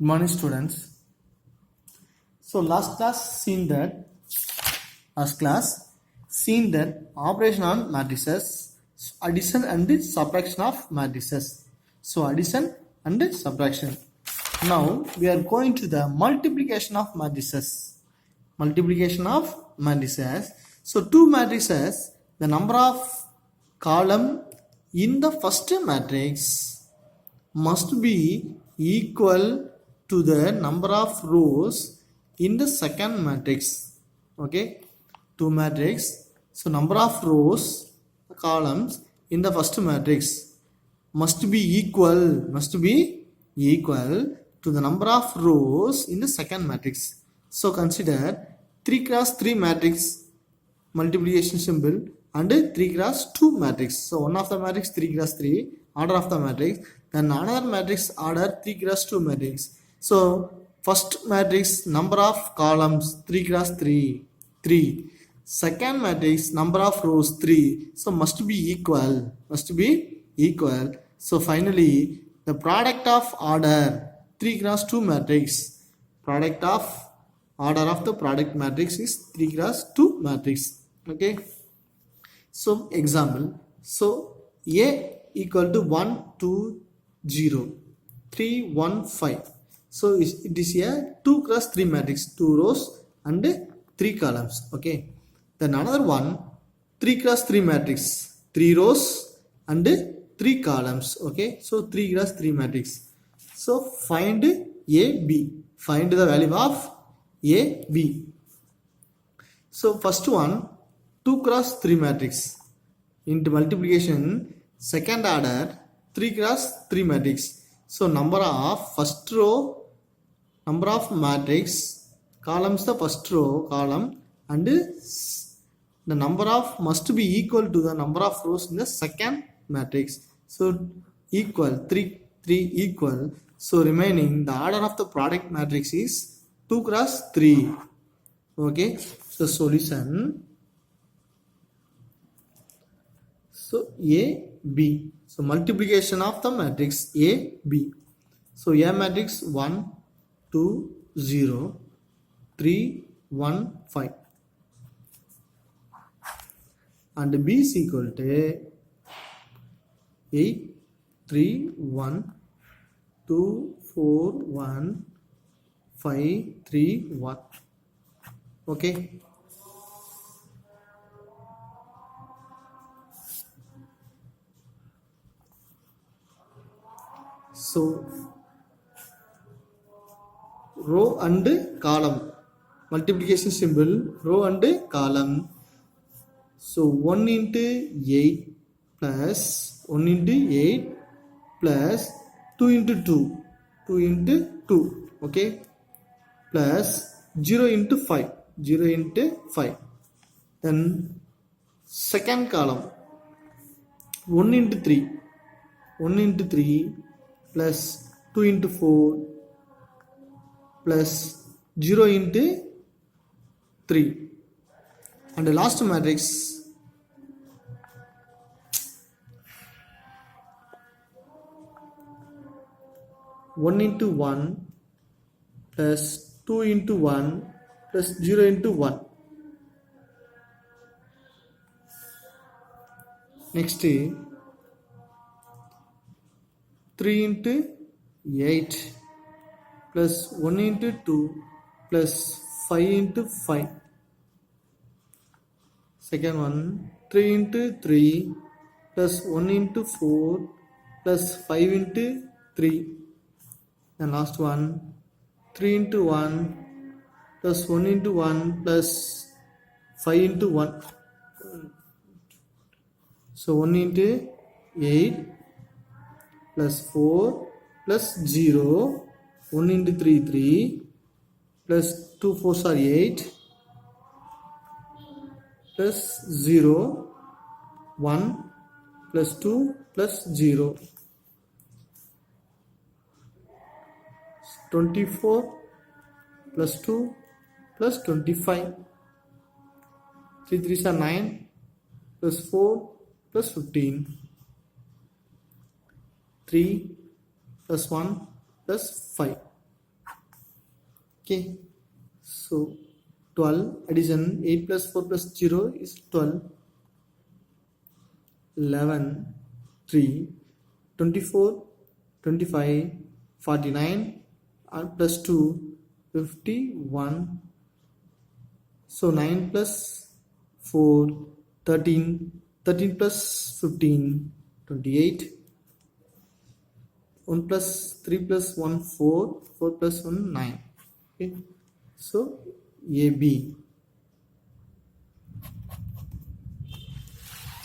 Good morning, students. So last class seen that operation on matrices, addition and subtraction of matrices. So addition and subtraction. Now we are going to the multiplication of matrices. Multiplication of matrices. So two matrices, the number of column in the first matrix must be equal to the number of rows in the second matrix. Okay, two matrix. So number of rows, columns in the first matrix must be equal to the number of rows in the second matrix. So consider 3 cross 3 matrix multiplication symbol and 3 cross 2 matrix. So one of the matrix 3 cross 3 order of the matrix, then another matrix order 3 cross 2 matrix. So first matrix number of columns 3 cross 3 3, second matrix number of rows 3, so must be equal. So finally the product of order 3 cross 2 matrix, product of order of the product matrix is 3 cross 2 matrix. Okay, so example, so A equal to 1 2 0 3 1 5. So it is a 2 cross 3 matrix, 2 rows and 3 columns. Okay, then another one 3 cross 3 matrix, 3 rows and 3 columns. Okay, so 3 cross 3 matrix. So find AB, find the value of AB. So first one 2 cross 3 matrix into multiplication second order 3 cross 3 matrix. So number of first row, number of matrix, columns the first row column and the number of must be equal to the number of rows in the second matrix. So equal 3 equal. So remaining the order of the product matrix is 2 cross 3. Okay, so solution. So A, B. So multiplication of the matrix A, B. So A matrix 1, 2, 0, 3, 1, 5. And B is equal to 8, 3, 1, 2, 4, 1, 5, 3, 1. Okay. So row and column multiplication symbol, row and column. So 1 into 8 plus 1 into 8 plus 2 into 2, 2 into 2. Okay, plus 0 into 5, 0 into 5. Then second column 1 into 3, 1 into 3 plus 2 into 4 plus 0 into 3. And the last matrix 1 into 1 plus 2 into 1 plus 0 into 1. Next 3 into 8 plus 1 into 2 plus 5 into 5. Second one 3 into 3 plus 1 into 4 plus 5 into 3. And last one 3 into 1 plus 1 into 1 plus 5 into 1. So 1 into 8 plus 4 plus 0, 1 into 3 3 plus 2 4s are 8 plus 0 1 plus 2 plus 0, 24 plus 2 plus 25, 3 3s are 9 plus 4 plus 15, 3 plus 1 plus 5. Okay, so 12 addition 8 plus 4 plus 0 is 12. 11 3 24 25 49 and plus 2 51. So 9 plus 4 13, 13 plus 15 28, 1 plus 3 plus 1 4, 4 plus 1 9. Okay, so AB.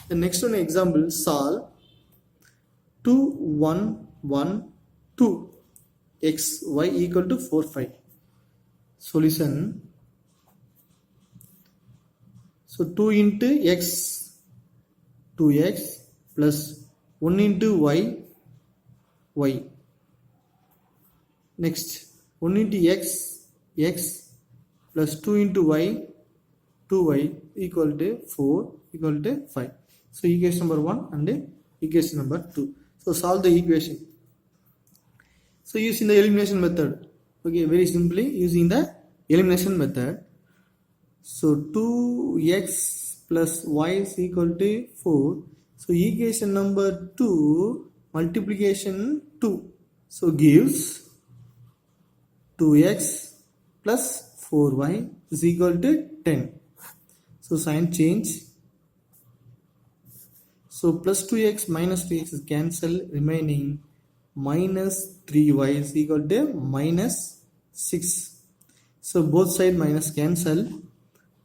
The next one example, solve 2 1 1 2 x y equal to 4 5. Solution. So 2 into x 2x plus 1 into y. Next 1 into x plus 2 into y 2y equal to 4 equal to 5. So equation number 1 and equation number 2. So solve the equation. So using the elimination method. Okay, very simply using the elimination method. So 2x plus y is equal to 4. So equation number 2 multiplication 2. So gives 2x plus 4y is equal to 10. So sign change. So plus 2x minus 3x is cancel, remaining minus 3y is equal to minus 6. So both side minus cancel.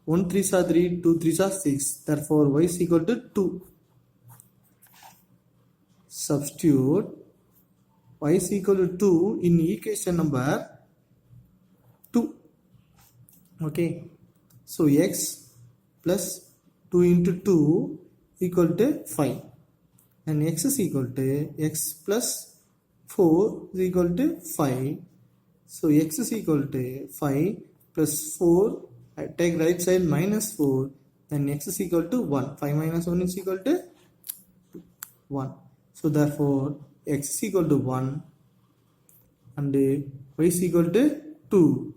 1 3s are 3, 2 3s are 6. Therefore y is equal to 2. Substitute y is equal to 2 in equation number 2. Okay. So x plus 2 into 2 equal to 5. And x is equal to x plus 4 is equal to 5. So x is equal to 5 plus 4. I take right side minus 4. Then x is equal to 1. 5 minus 1 is equal to 1. So therefore x is equal to 1 and y is equal to 2.